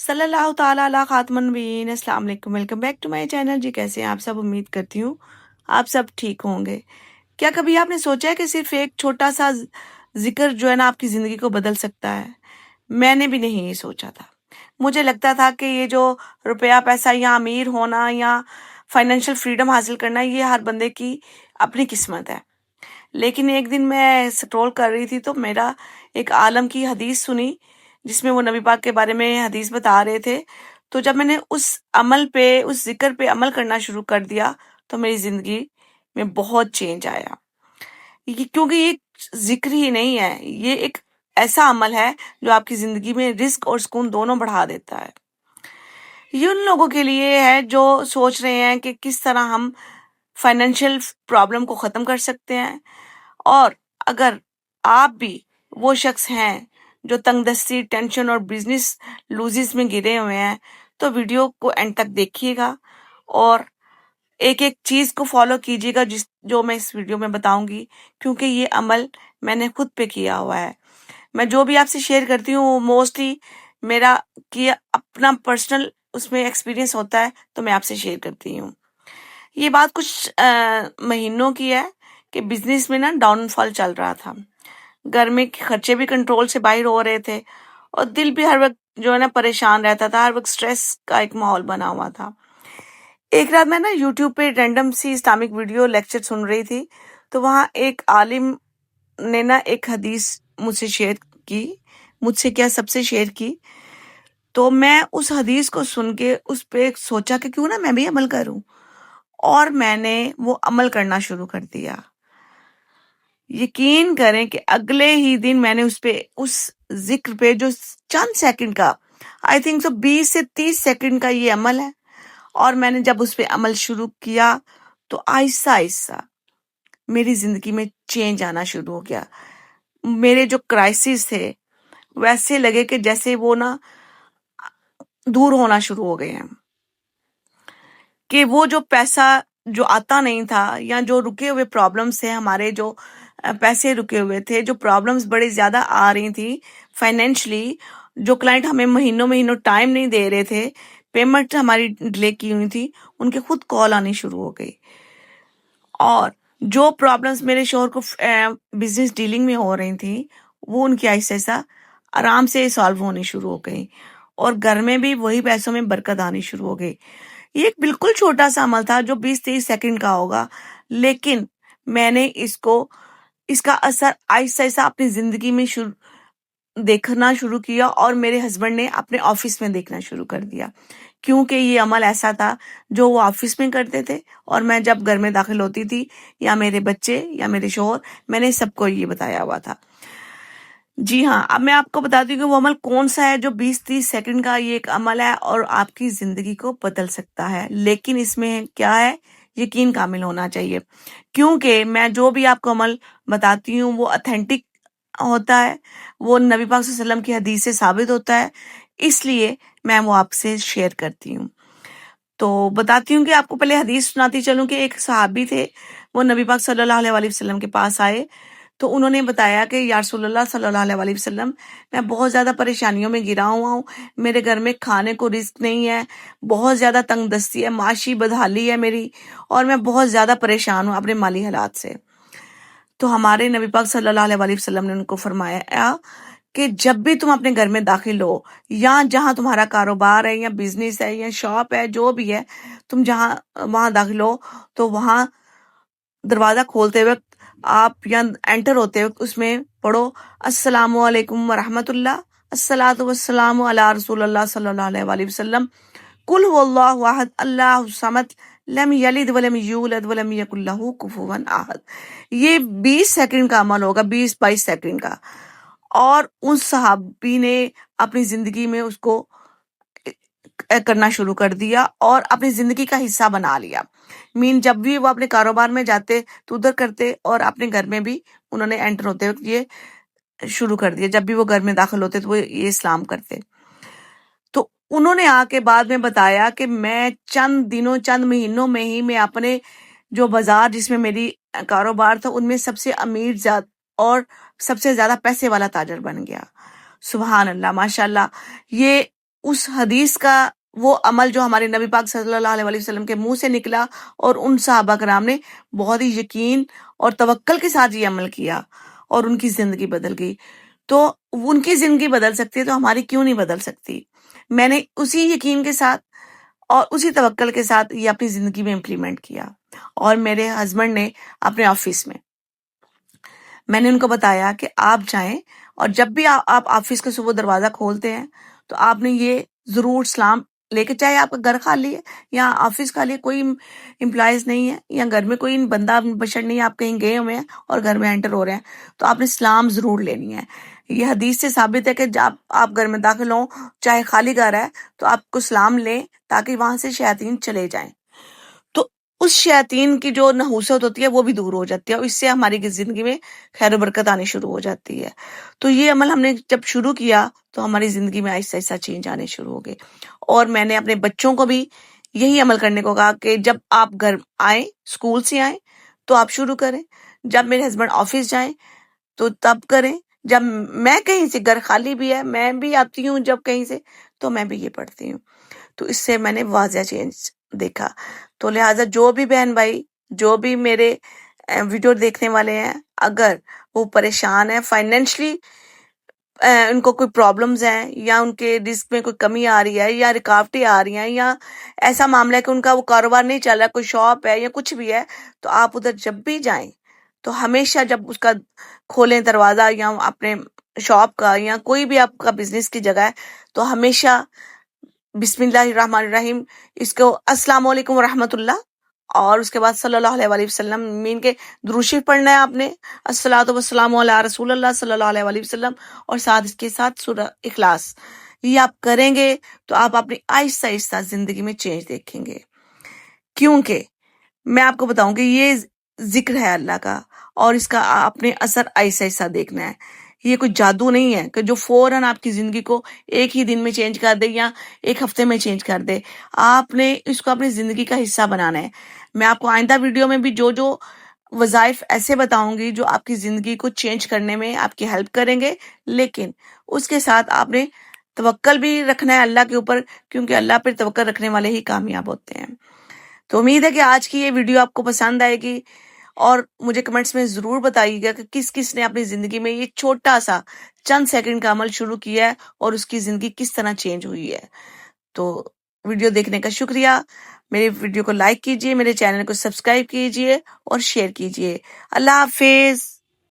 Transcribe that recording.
صلی اللہ تعالیٰ علی خاتم النبیین۔ السلام علیکم، welcome back to my channel. جی کیسے ہیں آپ سب؟ امید کرتی ہوں آپ سب ٹھیک ہوں گے۔ کیا کبھی آپ نے سوچا ہے کہ صرف ایک چھوٹا سا ذکر جو ہے نا آپ کی زندگی کو بدل سکتا ہے؟ میں نے بھی نہیں یہ سوچا تھا۔ مجھے لگتا تھا کہ یہ جو روپیہ پیسہ یا امیر ہونا یا فائنینشیل فریڈم حاصل کرنا یہ ہر بندے کی اپنی قسمت ہے۔ لیکن ایک دن میں سکرول کر رہی تھی تو میرا ایک عالم کی حدیث سنی جس میں وہ نبی پاک کے بارے میں حدیث بتا رہے تھے۔ تو جب میں نے اس ذکر پہ عمل کرنا شروع کر دیا تو میری زندگی میں بہت چینج آیا۔ کیونکہ یہ ذکر ہی نہیں ہے، یہ ایک ایسا عمل ہے جو آپ کی زندگی میں رزق اور سکون دونوں بڑھا دیتا ہے۔ یہ ان لوگوں کے لیے ہے جو سوچ رہے ہیں کہ کس طرح ہم فائنینشیل پرابلم کو ختم کر سکتے ہیں، اور اگر آپ بھی وہ شخص ہیں جو تنگ دستی، ٹینشن اور بزنس لوزز میں گرے ہوئے ہیں تو ویڈیو کو اینڈ تک دیکھیے گا اور ایک ایک چیز کو فالو کیجیے گا جو میں اس ویڈیو میں بتاؤں گی، کیونکہ یہ عمل میں نے خود پہ کیا ہوا ہے۔ میں جو بھی آپ سے شیئر کرتی ہوں وہ موسٹلی میرا اپنا پرسنل اس میں ایکسپیرینس ہوتا ہے تو میں آپ سے شیئر کرتی ہوں۔ یہ بات کچھ مہینوں کی ہے کہ بزنس میں نا ڈاؤن فال چل رہا تھا، گھر میں خرچے بھی کنٹرول سے باہر ہو رہے تھے اور دل بھی ہر وقت جو ہے نا پریشان رہتا تھا، ہر وقت سٹریس کا ایک ماحول بنا ہوا تھا۔ ایک رات میں نا یوٹیوب پہ رینڈم سی اسلامک ویڈیو لیکچر سن رہی تھی تو وہاں ایک عالم نے نا ایک حدیث مجھ سے سب سے شیئر کی۔ تو میں اس حدیث کو سن کے اس پہ سوچا کہ کیوں نہ میں بھی عمل کروں، اور میں نے وہ عمل کرنا شروع کر دیا۔ یقین کریں کہ اگلے ہی دن میں نے اس ذکر پہ جو چند سیکنڈ کا، آئی تھنک 20 سے 30 سیکنڈ کا یہ عمل ہے، اور میں نے جب اس پہ عمل شروع کیا تو آہستہ آہستہ میری زندگی میں چینج آنا شروع ہو گیا۔ میرے جو کرائسس تھے ویسے لگے کہ جیسے وہ نا دور ہونا شروع ہو گئے ہیں، کہ وہ جو پیسہ جو آتا نہیں تھا یا جو رکے ہوئے پرابلمس تھے، ہمارے جو پیسے رکے ہوئے تھے، جو پرابلمس بڑی زیادہ آ رہی تھی فائنینشلی، جو کلائنٹ ہمیں مہینوں ٹائم نہیں دے رہے تھے، پیمنٹ ہماری ڈیلے کی ہوئی تھی، ان کے خود کال آنی شروع ہو گئی۔ اور جو پرابلمس میرے شوہر کو بزنس ڈیلنگ میں ہو رہی تھیں وہ ان کی آہستہ آہستہ آرام سے سالو ہونی شروع ہو گئی، اور گھر میں بھی وہی پیسوں میں برکت آنی شروع ہو گئی۔ یہ ایک بالکل چھوٹا سا عمل تھا جو 20-30 سیکنڈ کا ہوگا، لیکن میں نے اس کا اثر آہستہ آہستہ اپنی زندگی میں دیکھنا شروع کیا، اور میرے ہسبینڈ نے اپنے آفس میں دیکھنا شروع کر دیا، کیونکہ یہ عمل ایسا تھا جو وہ آفس میں کرتے تھے اور میں جب گھر میں داخل ہوتی تھی یا میرے بچے یا میرے شوہر، میں نے سب کو یہ بتایا ہوا تھا۔ جی ہاں، اب میں آپ کو بتاتی ہوں کہ وہ عمل کون سا ہے جو 20-30 سیکنڈ کا یہ ایک عمل ہے اور آپ کی زندگی کو بدل سکتا ہے۔ لیکن اس میں کیا ہے؟ یقین کامل ہونا چاہیے، کیونکہ میں جو بھی آپ کو عمل بتاتی ہوں وہ اتھینٹک ہوتا ہے، وہ نبی پاک صلی اللہ علیہ وسلم کی حدیث سے ثابت ہوتا ہے، اس لیے میں وہ آپ سے شیئر کرتی ہوں۔ تو بتاتی ہوں کہ آپ کو پہلے حدیث سناتی چلوں کہ ایک صحابی تھے، وہ نبی پاک صلی اللہ علیہ وسلم کے پاس آئے تو انہوں نے بتایا کہ یا رسول اللہ صلی اللہ علیہ وسلم، میں بہت زیادہ پریشانیوں میں گھرا ہوا ہوں، میرے گھر میں کھانے کو رزق نہیں ہے، بہت زیادہ تنگ دستی ہے، معاشی بدحالی ہے میری، اور میں بہت زیادہ پریشان ہوں اپنے مالی حالات سے۔ تو ہمارے نبی پاک صلی اللہ علیہ وسلم نے ان کو فرمایا کہ جب بھی تم اپنے گھر میں داخل ہو یا جہاں تمہارا کاروبار ہے یا بزنس ہے یا شاپ ہے، جو بھی ہے، تم جہاں وہاں داخل ہو تو وہاں دروازہ کھولتے وقت آپ یا انٹر ہوتے وقت اس میں پڑھو السلام علیکم ورحمۃ اللہ، الصلاۃ والسلام علی رسول اللہ صلی اللہ علیہ وسلم، قل هو اللہ احد اللہ الصمد لم یلد ولم یولد ولم یکن لہ کفوا احد۔ یہ 20 سیکنڈ کا عمل ہوگا، 20-22 سیکنڈ کا، اور اس صحابی نے اپنی زندگی میں اس کو کرنا شروع کر دیا اور اپنی زندگی کا حصہ بنا لیا۔ جب بھی وہ اپنے کاروبار میں جاتے تو ادھر کرتے، اور اپنے گھر میں بھی انہوں نے انٹر ہوتے وقت یہ شروع کر دیا، جب بھی وہ گھر میں داخل ہوتے تو وہ یہ اسلام کرتے۔ تو انہوں نے آ کے بعد میں بتایا کہ میں چند مہینوں میں ہی میں اپنے جو بازار جس میں میری کاروبار تھا ان میں سب سے امیر اور سب سے زیادہ پیسے والا تاجر بن گیا۔ سبحان اللہ، ماشاء اللہ۔ یہ اس حدیث کا وہ عمل جو ہمارے نبی پاک صلی اللہ علیہ وسلم کے منہ سے نکلا، اور ان صحابہ کرام نے بہت ہی یقین اور توکل کے ساتھ یہ عمل کیا اور ان کی زندگی بدل گئی. تو ان کی زندگی بدل سکتی ہے تو ہماری کیوں نہیں بدل سکتی؟ میں نے اسی یقین کے ساتھ اور اسی توکل کے ساتھ یہ اپنی زندگی میں امپلیمنٹ کیا. اور میرے ہسبینڈ نے اپنے آفس میں نے ان کو بتایا کہ آپ جائیں، اور جب بھی آپ آفس کا صبح دروازہ کھولتے ہیں تو آپ نے یہ ضرور سلام لے کے، چاہے آپ کا گھر خالی ہے یا آفس خالی ہے، کوئی امپلائیز نہیں ہے یا گھر میں کوئی بندہ بشر نہیں ہے، آپ کہیں گئے ہوئے ہیں اور گھر میں انٹر ہو رہے ہیں، تو آپ نے سلام ضرور لینی ہے. یہ حدیث سے ثابت ہے کہ جب آپ گھر میں داخل ہوں، چاہے خالی گھر ہے، تو آپ کو سلام لیں تاکہ وہاں سے شیاطین چلے جائیں. تو اس شیاطین کی جو نحوست ہوتی ہے وہ بھی دور ہو جاتی ہے، اور اس سے ہماری زندگی میں خیر و برکت آنی شروع ہو جاتی ہے. تو یہ عمل ہم نے جب شروع کیا تو ہماری زندگی میں آہستہ آہستہ چینج آنے شروع ہو گئے. اور میں نے اپنے بچوں کو بھی یہی عمل کرنے کو کہا کہ جب آپ گھر آئیں، اسکول سے آئیں تو آپ شروع کریں، جب میرے ہسبینڈ آفس جائیں تو تب کریں، جب میں کہیں سے، گھر خالی بھی ہے، میں بھی آتی ہوں جب کہیں سے، تو میں بھی یہ پڑھتی ہوں. تو اس سے میں نے واضح چینج دیکھا. تو لہٰذا جو بھی بہن بھائی، جو بھی میرے ویڈیو دیکھنے والے ہیں، اگر وہ پریشان ہیں فائنینشلی، ان کو کوئی پرابلمز ہیں یا ان کے رزق میں کوئی کمی آ رہی ہے یا رکاوٹیں آ رہی ہیں یا ایسا معاملہ ہے کہ ان کا وہ کاروبار نہیں چل رہا، کوئی شاپ ہے یا کچھ بھی ہے، تو آپ ادھر جب بھی جائیں تو ہمیشہ جب اس کا کھولیں دروازہ یا اپنے شاپ کا یا کوئی بھی آپ کا بزنس کی جگہ ہے، تو ہمیشہ بسم اللہ الرحمن الرحیم، اس کو السلام علیکم ورحمۃ اللہ، اور اس کے بعد صلی اللہ علیہ وآلہ وسلم مین کے درود شریف پڑھنا ہے آپ نے، الصلاۃ والسلام علی رسول اللہ صلی اللہ علیہ وآلہ وسلم، اور ساتھ اس کے ساتھ سورہ اخلاص. یہ آپ کریں گے تو آپ اپنی آہستہ آہستہ زندگی میں چینج دیکھیں گے. کیونکہ میں آپ کو بتاؤں کہ یہ ذکر ہے اللہ کا، اور اس کا آپ نے اثر آہستہ آہستہ دیکھنا ہے. یہ کوئی جادو نہیں ہے کہ جو فوراً آپ کی زندگی کو ایک ہی دن میں چینج کر دے یا ایک ہفتے میں چینج کر دے. آپ نے اس کو اپنی زندگی کا حصہ بنانا ہے. میں آپ کو آئندہ ویڈیو میں بھی جو وظائف ایسے بتاؤں گی جو آپ کی زندگی کو چینج کرنے میں آپ کی ہیلپ کریں گے، لیکن اس کے ساتھ آپ نے توکل بھی رکھنا ہے اللہ کے اوپر، کیونکہ اللہ پر توکل رکھنے والے ہی کامیاب ہوتے ہیں. تو امید ہے کہ آج کی یہ ویڈیو آپ کو پسند آئے گی، اور مجھے کمنٹس میں ضرور بتائیے گا کہ کس کس نے اپنی زندگی میں یہ چھوٹا سا چند سیکنڈ کا عمل شروع کیا ہے اور اس کی زندگی کس طرح چینج ہوئی ہے. تو ویڈیو دیکھنے کا شکریہ. میرے ویڈیو کو لائک کیجئے، میرے چینل کو سبسکرائب کیجئے اور شیئر کیجئے. اللہ حافظ.